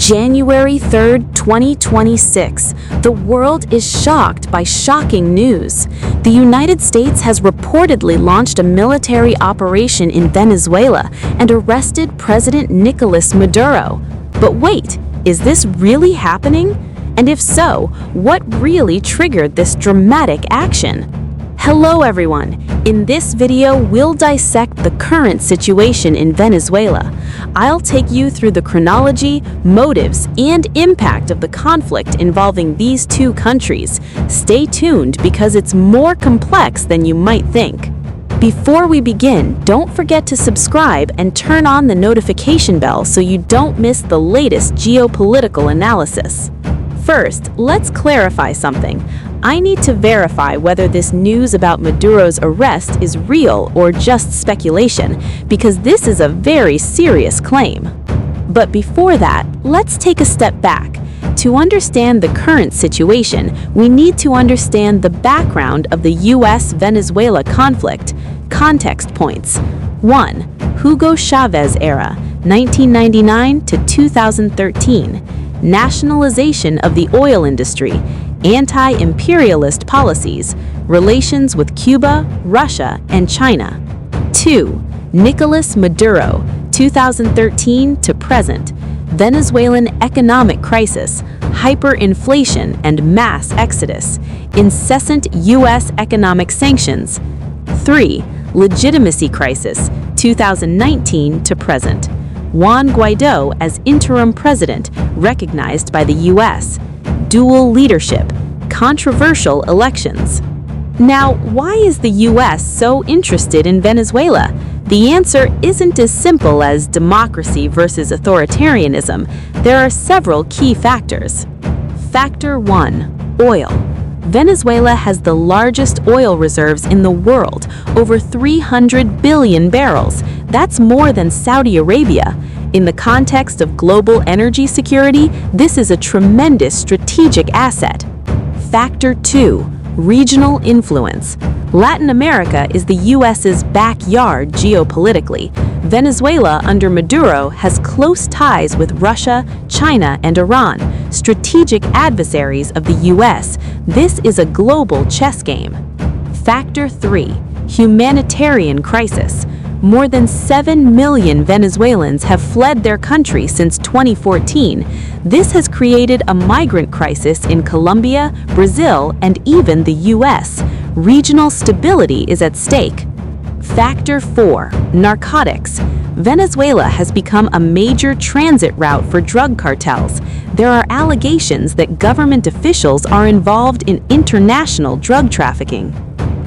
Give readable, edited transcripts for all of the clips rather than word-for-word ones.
January 3rd, 2026. The world is shocked by shocking news. The United States has reportedly launched a military operation in Venezuela and arrested President Nicolas Maduro. But wait, is this really happening? And if so, what really triggered this dramatic action? Hello everyone. In this video, we'll dissect the current situation in Venezuela. I'll take you through the chronology, motives, and impact of the conflict involving these two countries. Stay tuned because it's more complex than you might think. Before we begin, don't forget to subscribe and turn on the notification bell so you don't miss the latest geopolitical analysis. First, let's clarify something. I need to verify whether this news about Maduro's arrest is real or just speculation, because this is a very serious claim. But before that, let's take a step back. To understand the current situation, we need to understand the background of the US-Venezuela conflict. Context points. 1. Hugo Chavez era, 1999 to 2013. Nationalization of the oil industry, anti-imperialist policies, relations with Cuba, Russia, and China. 2. Nicolas Maduro, 2013 to present. Venezuelan economic crisis, hyperinflation and mass exodus, incessant U.S. economic sanctions. 3. Legitimacy crisis, 2019 to present. Juan Guaidó as interim president, recognized by the U.S. Dual leadership, controversial elections. Now, why is the U.S. so interested in Venezuela? The answer isn't as simple as democracy versus authoritarianism. There are several key factors. Factor 1. Oil. Venezuela has the largest oil reserves in the world, over 300 billion barrels. That's more than Saudi Arabia. In the context of global energy security, this is a tremendous strategic asset. Factor 2. Regional influence. Latin America is the U.S.'s backyard geopolitically. Venezuela under Maduro has close ties with Russia, China, and Iran, strategic adversaries of the U.S. This is a global chess game. Factor 3. Humanitarian crisis. More than 7 million Venezuelans have fled their country since 2014. This has created a migrant crisis in Colombia, Brazil, and even the U.S. Regional stability is at stake. Factor 4. Narcotics. Venezuela has become a major transit route for drug cartels. There are allegations that government officials are involved in international drug trafficking.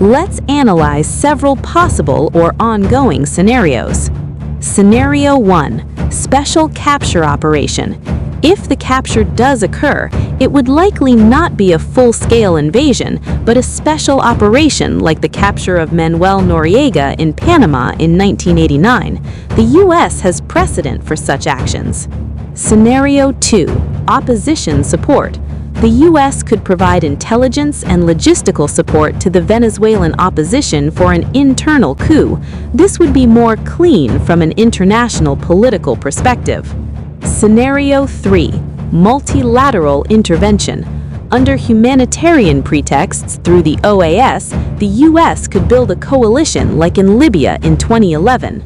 Let's analyze several possible or ongoing scenarios. Scenario 1. Special capture operation. If the capture does occur, it would likely not be a full-scale invasion, but a special operation like the capture of Manuel Noriega in Panama in 1989. The U.S. has precedent for such actions. Scenario 2. Opposition support. The U.S. could provide intelligence and logistical support to the Venezuelan opposition for an internal coup. This would be more clean from an international political perspective. Scenario 3. Multilateral intervention. Under humanitarian pretexts through the OAS, the U.S. could build a coalition like in Libya in 2011.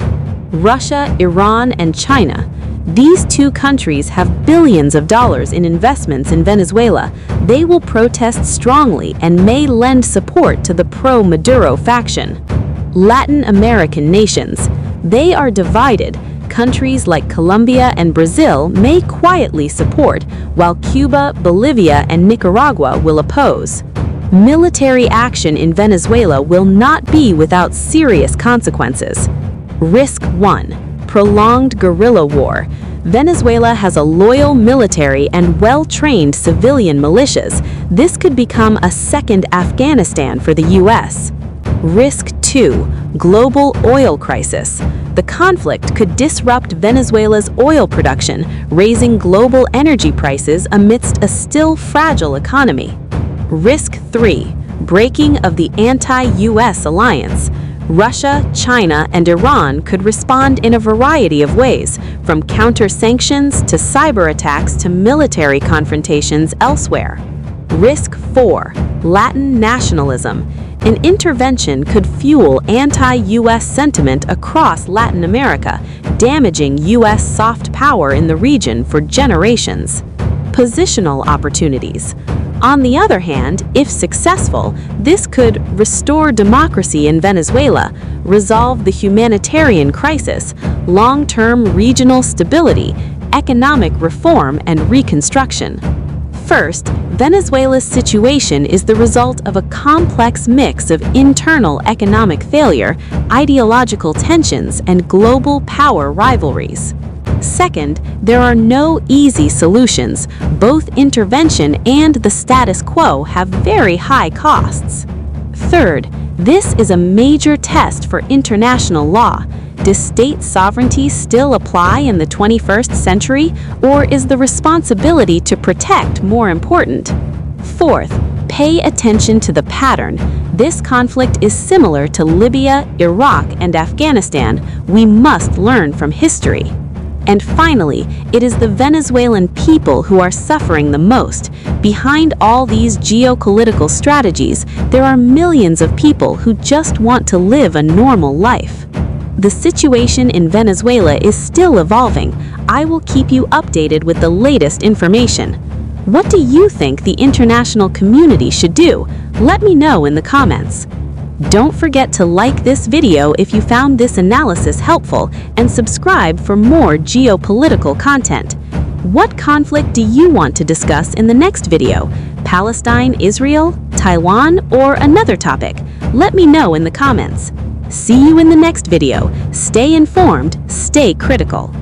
Russia, Iran, and China. These two countries have billions of dollars in investments in Venezuela. They will protest strongly and may lend support to the pro-Maduro faction. Latin American nations. They are divided. Countries like Colombia and Brazil may quietly support, while Cuba, Bolivia, and Nicaragua will oppose. Military action in Venezuela will not be without serious consequences. Risk 1. Prolonged guerrilla war. Venezuela has a loyal military and well-trained civilian militias. This could become a second Afghanistan for the U.S. Risk 2. Global oil crisis. The conflict could disrupt Venezuela's oil production, raising global energy prices amidst a still fragile economy. Risk 3. Breaking of the anti-U.S. alliance. Russia, China, and Iran could respond in a variety of ways, from counter-sanctions to cyber attacks to military confrontations elsewhere. Risk 4. Latin nationalism. An intervention could fuel anti-US sentiment across Latin America, damaging US soft power in the region for generations. Positional opportunities. On the other hand, if successful, this could restore democracy in Venezuela, resolve the humanitarian crisis, long-term regional stability, economic reform, and reconstruction. First, Venezuela's situation is the result of a complex mix of internal economic failure, ideological tensions, and global power rivalries. Second, there are no easy solutions. Both intervention and the status quo have very high costs. Third, this is a major test for international law. Does state sovereignty still apply in the 21st century, or is the responsibility to protect more important? Fourth, pay attention to the pattern. This conflict is similar to Libya, Iraq, and Afghanistan. We must learn from history. And finally, it is the Venezuelan people who are suffering the most. Behind all these geopolitical strategies, there are millions of people who just want to live a normal life. The situation in Venezuela is still evolving. I will keep you updated with the latest information. What do you think the international community should do? Let me know in the comments. Don't forget to like this video if you found this analysis helpful and subscribe for more geopolitical content. What conflict do you want to discuss in the next video? Palestine, Israel, Taiwan, or another topic? Let me know in the comments. See you in the next video. Stay informed, stay critical.